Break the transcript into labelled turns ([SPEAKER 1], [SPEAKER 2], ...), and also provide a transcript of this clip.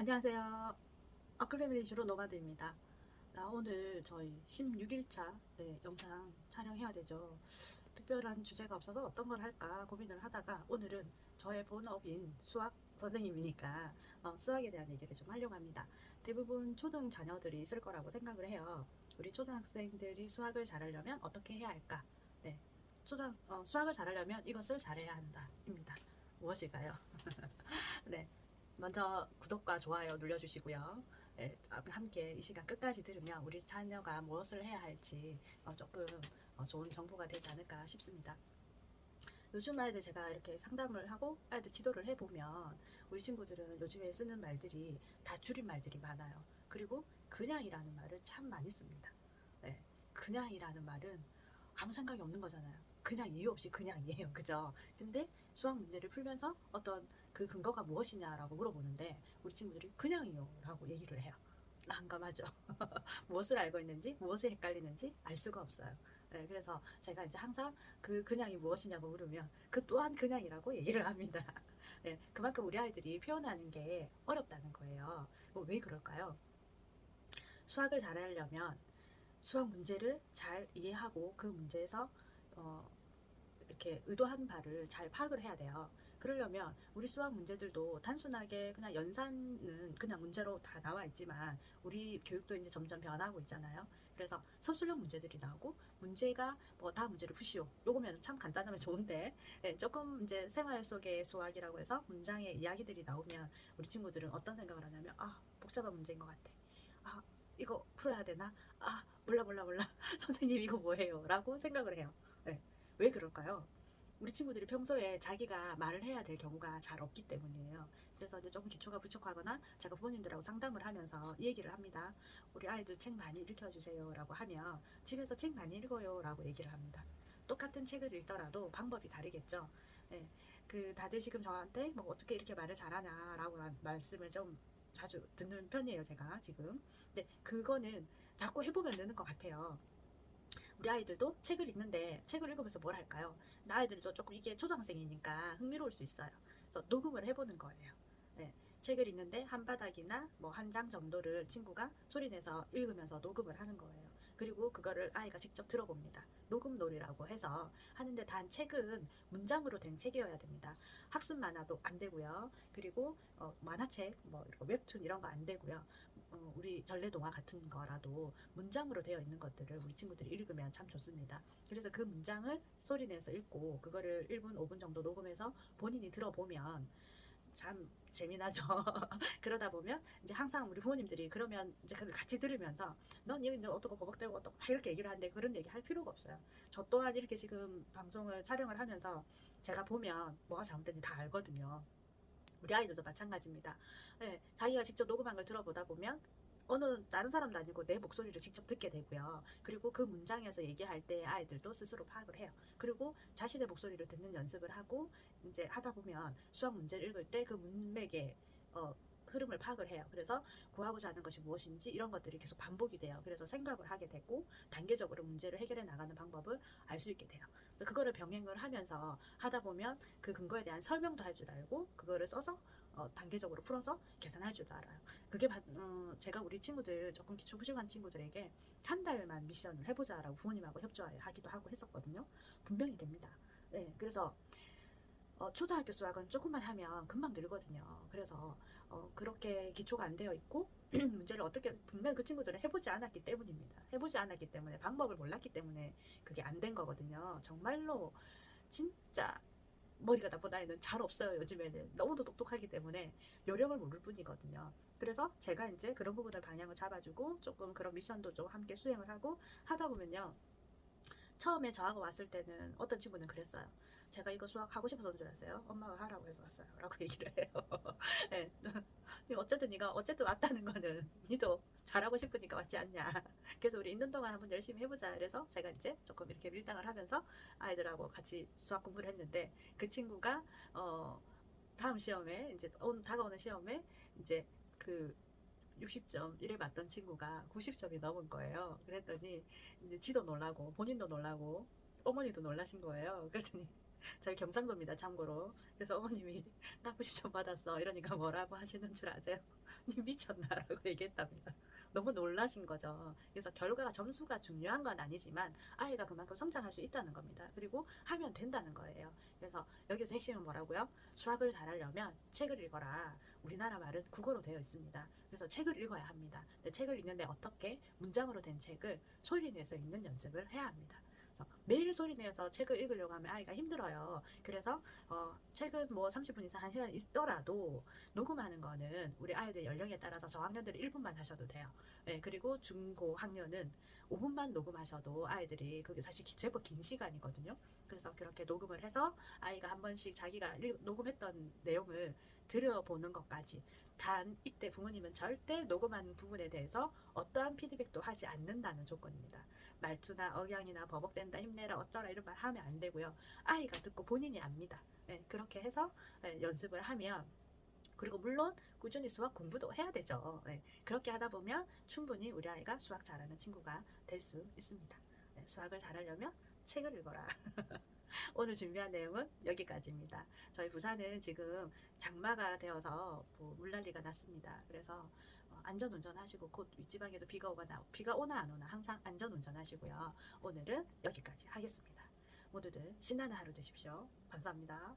[SPEAKER 1] 안녕하세요. 아크패밀리 주로 노마드입니다. 오늘 저희 16일차 영상 촬영해야 되죠. 특별한 주제가 없어서 어떤 걸 할까 고민을 하다가 오늘은 저의 본업인 수학 선생님이니까 수학에 대한 얘기를 좀 하려고 합니다. 대부분 초등 자녀들이 있을 거라고 생각을 해요. 우리 초등학생들이 수학을 잘하려면 어떻게 해야 할까? 네, 수학을 잘하려면 이것을 잘해야 한다입니다. 무엇일까요? 네, 먼저 구독과 좋아요 눌러주시고요. 네, 함께 이 시간 끝까지 들으면 우리 자녀가 무엇을 해야 할지 조금 좋은 정보가 되지 않을까 싶습니다. 요즘 아이들 제가 이렇게 상담을 하고 아이들 지도를 해보면 우리 친구들은 요즘에 쓰는 말들이 다 줄임말들이 많아요. 그리고 그냥이라는 말을 참 많이 씁니다. 네, 그냥이라는 말은 아무 생각이 없는 거잖아요. 그냥 이유 없이 그냥이에요. 그죠? 근데 수학 문제를 풀면서 어떤 그 근거가 무엇이냐라고 물어보는데 우리 친구들이 그냥이요 라고 얘기를 해요. 난감하죠. 무엇을 알고 있는지, 무엇을 헷갈리는지 알 수가 없어요. 네, 그래서 제가 이제 항상 그 그냥이 무엇이냐고 물으면 그 또한 그냥이라고 얘기를 합니다. 네, 그만큼 우리 아이들이 표현하는 게 어렵다는 거예요. 왜 그럴까요? 수학을 잘하려면 수학 문제를 잘 이해하고 그 문제에서 어, 이렇게 의도한 바를 잘 파악을 해야 돼요. 그러려면 우리 수학 문제들도 단순하게 그냥 연산은 그냥 문제로 다 나와 있지만 우리 교육도 이제 점점 변하고 있잖아요. 그래서 서술형 문제들이 나오고 문제가 뭐 다음 문제를 푸시오. 요거면 참 간단하면 좋은데 조금 이제 생활 속의 수학이라고 해서 문장의 이야기들이 나오면 우리 친구들은 어떤 생각을 하냐면 복잡한 문제인 것 같아. 아 이거 풀어야 되나? 몰라. 선생님 이거 뭐예요? 라고 생각을 해요. 네. 왜 그럴까요? 우리 친구들이 평소에 자기가 말을 해야 될 경우가 잘 없기 때문이에요. 그래서 이제 조금 기초가 부족하거나 제가 부모님들하고 상담을 하면서 이 얘기를 합니다. 우리 아이들 책 많이 읽혀주세요 라고 하면 집에서 책 많이 읽어요 라고 얘기를 합니다. 똑같은 책을 읽더라도 방법이 다르겠죠. 네, 그 다들 지금 저한테 뭐 어떻게 이렇게 말을 잘하냐 라고 말씀을 좀 자주 듣는 편이에요 제가 지금. 근데 그거는 자꾸 해보면 느는 것 같아요. 우리 아이들도 책을 읽는데 책을 읽으면서 뭘 할까요? 아이들도 조금 이게 초등학생이니까 흥미로울 수 있어요. 그래서 녹음을 해보는 거예요. 네, 책을 읽는데 한 바닥이나 뭐 한 장 정도를 친구가 소리내서 읽으면서 녹음을 하는 거예요. 그리고 그거를 아이가 직접 들어봅니다. 녹음놀이라고 해서 하는데 단 책은 문장으로 된 책이어야 됩니다. 학습 만화도 안 되고요. 그리고 만화책, 뭐 웹툰 이런 거 안 되고요. 우리 전래동화 같은 거라도 문장으로 되어 있는 것들을 우리 친구들이 읽으면 참 좋습니다. 그래서 그 문장을 소리내서 읽고 그거를 1분, 5분 정도 녹음해서 본인이 들어보면 참 재미나죠. 그러다 보면 이제 항상 우리 부모님들이 그러면 이제 그걸 같이 들으면서 넌 이제 어떻고 버벅대고 어떻고 막 이렇게 얘기를 하는데 그런 얘기 할 필요가 없어요. 저 또한 이렇게 지금 방송을 촬영을 하면서 제가 보면 뭐가 잘못된지 다 알거든요. 우리 아이들도 마찬가지입니다. 네, 자기가 직접 녹음한 걸 들어보다 보면 어느 다른 사람도 아니고 내 목소리를 직접 듣게 되고요. 그리고 그 문장에서 얘기할 때 아이들도 스스로 파악을 해요. 그리고 자신의 목소리를 듣는 연습을 하고 이제 하다 보면 수학 문제를 읽을 때 그 문맥의 어, 흐름을 파악을 해요. 그래서 구하고자 하는 것이 무엇인지 이런 것들이 계속 반복이 돼요. 그래서 생각을 하게 되고 단계적으로 문제를 해결해 나가는 방법을 알 수 있게 돼요. 그래서 그거를 병행을 하면서 하다 보면 그 근거에 대한 설명도 할 줄 알고 그거를 써서 단계적으로 풀어서 계산할 줄 알아요. 그게 제가 우리 친구들 조금 기초 부족한 친구들에게 한 달만 미션을 해보자라고 부모님하고 협조하기도 하고 했었거든요. 분명히 됩니다. 네, 그래서 초등학교 수학은 조금만 하면 금방 늘거든요. 그래서 그렇게 기초가 안 되어 있고 문제를 어떻게 분명 그 친구들은 해보지 않았기 때문입니다. 해보지 않았기 때문에 방법을 몰랐기 때문에 그게 안 된 거거든요. 정말로 진짜 머리가 나쁜 아이는 잘 없어요. 요즘에는 너무도 똑똑하기 때문에 요령을 모를 뿐이거든요. 그래서 제가 이제 그런 부분을 방향을 잡아주고 조금 그런 미션도 좀 함께 수행을 하고 하다 보면요. 처음에 저하고 왔을 때는 어떤 친구는 그랬어요. 제가 이거 수학 하고 싶어서 온 줄 알았어요. 엄마가 하라고 해서 왔어요. 라고 얘기를 해요. 네. 어쨌든 네가 어쨌든 왔다는 거는 니도 잘하고 싶으니까 왔지 않냐. 그래서 우리 있는 동안 한번 열심히 해보자. 그래서 제가 이제 조금 이렇게 밀당을 하면서 아이들하고 같이 수학 공부를 했는데 그 친구가 다음 시험에 이제 다가오는 시험에 이제 그 60점 이래 봤던 친구가 90점이 넘은 거예요. 그랬더니 이제 지도 놀라고 본인도 놀라고 어머니도 놀라신 거예요. 그랬더니 저희 경상도입니다, 참고로. 그래서 어머님이 납부 신청 받았어 이러니까 뭐라고 하시는 줄 아세요? 니 미쳤나라고 얘기했답니다. 너무 놀라신 거죠. 그래서 결과가 점수가 중요한 건 아니지만 아이가 그만큼 성장할 수 있다는 겁니다. 그리고 하면 된다는 거예요. 그래서 여기서 핵심은 뭐라고요? 수학을 잘하려면 책을 읽어라. 우리나라 말은 국어로 되어 있습니다. 그래서 책을 읽어야 합니다. 근데 책을 읽는데 어떻게? 문장으로 된 책을 소리 내서 읽는 연습을 해야 합니다. 매일 소리 내서 책을 읽으려고 하면 아이가 힘들어요. 그래서 책은 뭐 30분 이상 1시간 읽더라도 녹음하는 거는 우리 아이들 연령에 따라서 저학년들은 1분만 하셔도 돼요. 네, 그리고 중고학년은 5분만 녹음하셔도 아이들이 그게 사실 제법 긴 시간이거든요. 그래서 그렇게 녹음을 해서 아이가 한 번씩 자기가 녹음했던 내용을 들어보는 것까지. 단 이때 부모님은 절대 녹음한 부분에 대해서 어떠한 피드백도 하지 않는다는 조건입니다. 말투나 억양이나 버벅댄다 힘내라 어쩌라 이런 말 하면 안 되고요. 아이가 듣고 본인이 압니다. 네, 그렇게 해서 연습을 하면, 그리고 물론 꾸준히 수학 공부도 해야 되죠. 네, 그렇게 하다 보면 충분히 우리 아이가 수학 잘하는 친구가 될 수 있습니다. 네, 수학을 잘하려면 책을 읽어라. 오늘 준비한 내용은 여기까지입니다. 저희 부산은 지금 장마가 되어서 뭐 물난리가 났습니다. 그래서 안전 운전하시고, 곧 윗지방에도 비가 오나 안 오나 항상 안전 운전하시고요. 오늘은 여기까지 하겠습니다. 모두들 신나는 하루 되십시오. 감사합니다.